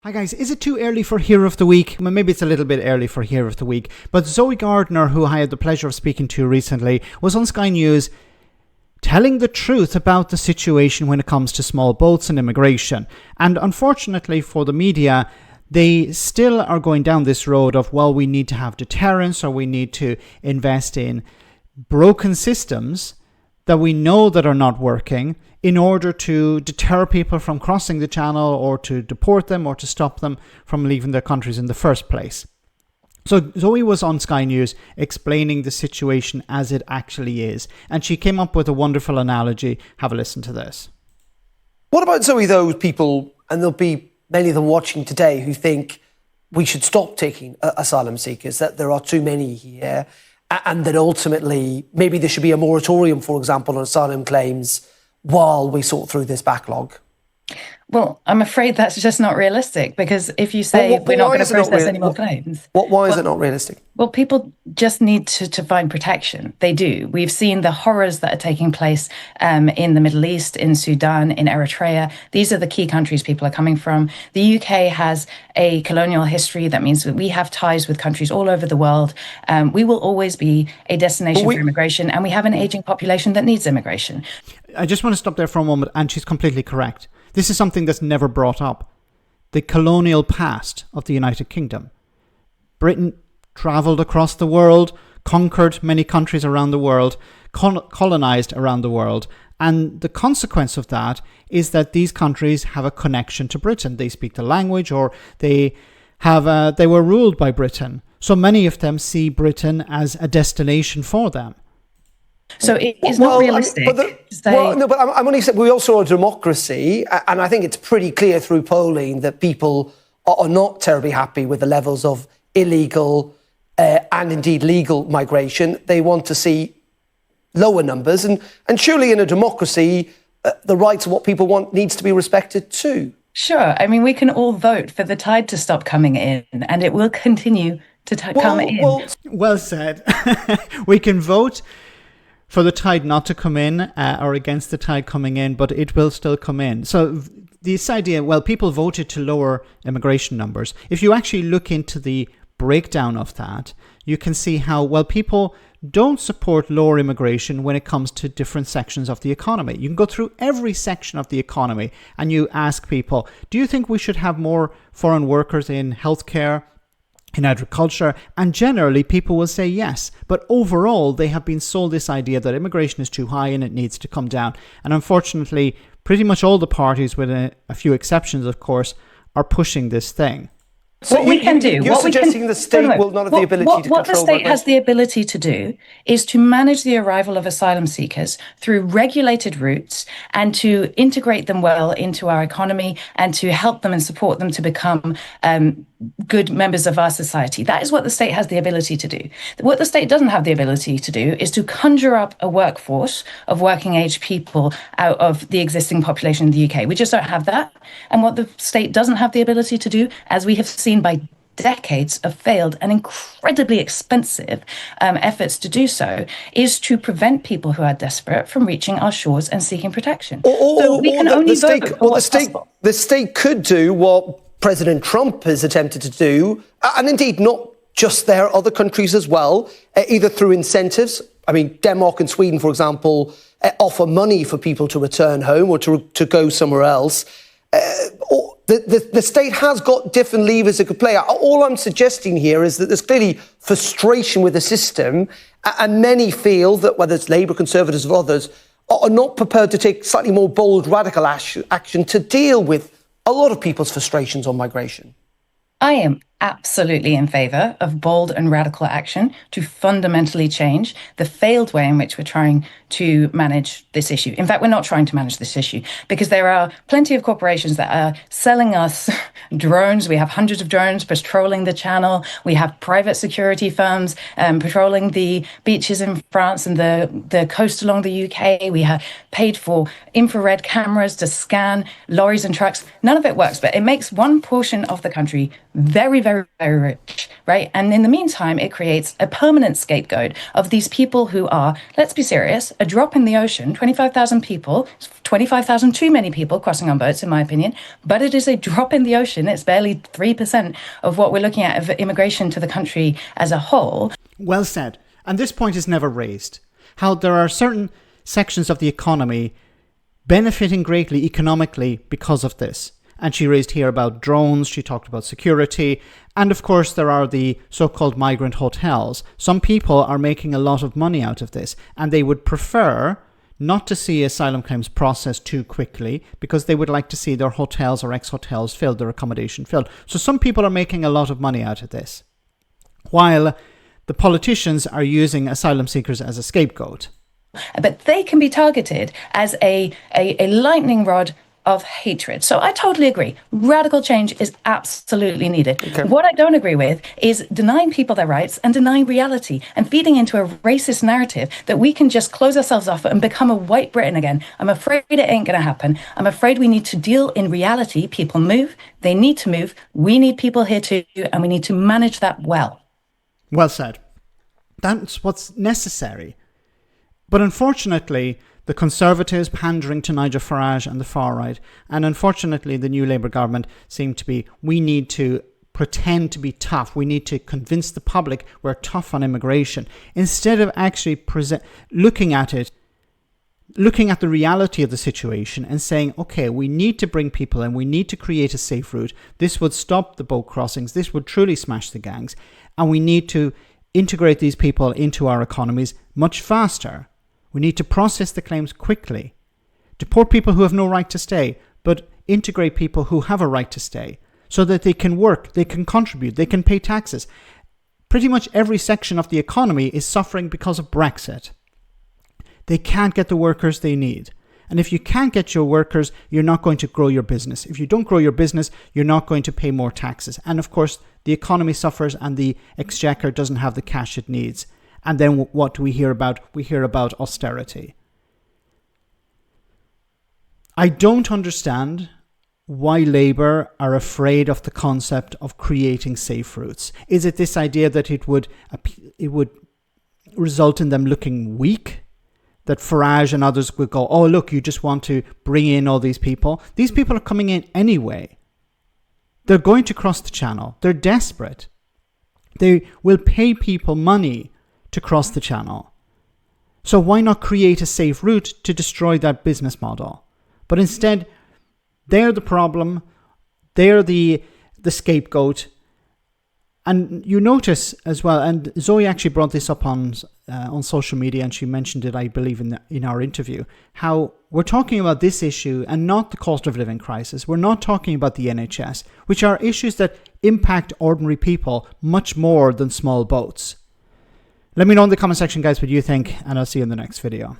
Hi guys, is it too early for Hero of the Week? Well, maybe it's a little bit early for Hero of the Week, but Zoe Gardner, who I had the pleasure of speaking to recently, was on Sky News telling the truth about the situation when it comes to small boats and immigration. And unfortunately for the media, they still are going down this road of, well, we need to have deterrence or we need to invest in broken systems that we know that are not working in order to deter people from crossing the channel or to deport them or to stop them from leaving their countries in the first place. So Zoe was on Sky News explaining the situation as it actually is, and she came up with a wonderful analogy. Have a listen to this. What about, Zoe, those people, and there'll be many of them watching today, who think we should stop taking asylum seekers, that there are too many here, and that ultimately maybe there should be a moratorium, for example, on asylum claims while we sort through this backlog? Well, I'm afraid that's just not realistic, because if you say we're not going to process any more claims... Why is it not realistic? Well, people just need to find protection. They do. We've seen the horrors that are taking place in the Middle East, in Sudan, in Eritrea. These are the key countries people are coming from. The UK has a colonial history. That means that we have ties with countries all over the world. We will always be a destination for immigration, and we have an aging population that needs immigration. I just want to stop there for a moment, and she's completely correct. This is something that's never brought up. The colonial past of the United Kingdom. Britain travelled across the world, conquered many countries around the world, colonized around the world. And the consequence of that is that these countries have a connection to Britain. They speak the language, or they were ruled by Britain. So many of them see Britain as a destination for them. So it is not realistic. But I'm only saying we also are a democracy, and I think it's pretty clear through polling that people are not terribly happy with the levels of illegal and indeed legal migration. They want to see lower numbers, and surely in a democracy, the rights of what people want needs to be respected too. Sure. I mean, we can all vote for the tide to stop coming in, and it will continue to come in. Well said. We can vote for the tide not to come in or against the tide coming in, but it will still come in. So this idea, well, people voted to lower immigration numbers. If you actually look into the breakdown of that, you can see how, well, people don't support lower immigration when it comes to different sections of the economy. You can go through every section of the economy and you ask people, do you think we should have more foreign workers in healthcare, in agriculture? And generally people will say yes, but overall they have been sold this idea that immigration is too high and it needs to come down. And unfortunately, pretty much all the parties, with a few exceptions of course, are pushing this thing. So you're suggesting the state will not have the ability to control what the state has the ability to do is to manage the arrival of asylum seekers through regulated routes and to integrate them well into our economy and to help them and support them to become good members of our society. That is what the state has the ability to do. What the state doesn't have the ability to do is to conjure up a workforce of working age people out of the existing population in the UK. We just don't have that. And what the state doesn't have the ability to do, as we have seen by decades of failed and incredibly expensive efforts to do so, is to prevent people who are desperate from reaching our shores and seeking protection. The state could do what President Trump has attempted to do, and indeed not just there, other countries as well, either through incentives. I mean, Denmark and Sweden, for example, offer money for people to return home or to go somewhere else. The state has got different levers it could play. All I'm suggesting here is that there's clearly frustration with the system, and many feel that, whether it's Labour, Conservatives or others, are not prepared to take slightly more bold, radical action to deal with a lot of people's frustrations on migration. I am absolutely in favour of bold and radical action to fundamentally change the failed way in which we're trying to manage this issue. In fact, we're not trying to manage this issue because there are plenty of corporations that are selling us drones. We have hundreds of drones patrolling the channel. We have private security firms patrolling the beaches in France and the coast along the UK. We have paid for infrared cameras to scan lorries and trucks. None of it works, but it makes one portion of the country very, very, very rich, right? And in the meantime, it creates a permanent scapegoat of these people who are, let's be serious, a drop in the ocean. 25,000 people, 25,000 too many people crossing on boats, in my opinion, but it is a drop in the ocean. It's barely 3% of what we're looking at of immigration to the country as a whole. Well said. And this point is never raised. How there are certain sections of the economy benefiting greatly economically because of this. And she raised here about drones, she talked about security, and of course there are the so-called migrant hotels. Some people are making a lot of money out of this, and they would prefer not to see asylum claims processed too quickly because they would like to see their hotels or ex-hotels filled, their accommodation filled. So some people are making a lot of money out of this, while the politicians are using asylum seekers as a scapegoat. But they can be targeted as a lightning rod of hatred. So I totally agree. Radical change is absolutely needed. Okay. What I don't agree with is denying people their rights and denying reality and feeding into a racist narrative that we can just close ourselves off and become a white Britain again. I'm afraid it ain't going to happen. I'm afraid we need to deal in reality. People move. They need to move. We need people here too, and we need to manage that well. Well said. That's what's necessary. But unfortunately, the Conservatives pandering to Nigel Farage and the far right, and unfortunately the new Labour government seem to be, we need to pretend to be tough. We need to convince the public we're tough on immigration, instead of actually looking at it, looking at the reality of the situation and saying, okay, we need to bring people in, we need to create a safe route. This would stop the boat crossings. This would truly smash the gangs. And we need to integrate these people into our economies much faster. We need to process the claims quickly, deport people who have no right to stay, but integrate people who have a right to stay so that they can work, they can contribute, they can pay taxes. Pretty much every section of the economy is suffering because of Brexit. They can't get the workers they need. And if you can't get your workers, you're not going to grow your business. If you don't grow your business, you're not going to pay more taxes. And of course, the economy suffers and the exchequer doesn't have the cash it needs. And then what do we hear about? We hear about austerity. I don't understand why Labour are afraid of the concept of creating safe routes. Is it this idea that it would result in them looking weak? That Farage and others would go, oh, look, you just want to bring in all these people. These people are coming in anyway. They're going to cross the channel. They're desperate. They will pay people money to cross the channel. So why not create a safe route to destroy that business model? But instead, they're the problem. They're the scapegoat. And you notice as well, and Zoe actually brought this up on social media, and she mentioned it, I believe, in our interview, how we're talking about this issue and not the cost of living crisis. We're not talking about the NHS, which are issues that impact ordinary people much more than small boats. Let me know in the comment section, guys, what you think, and I'll see you in the next video.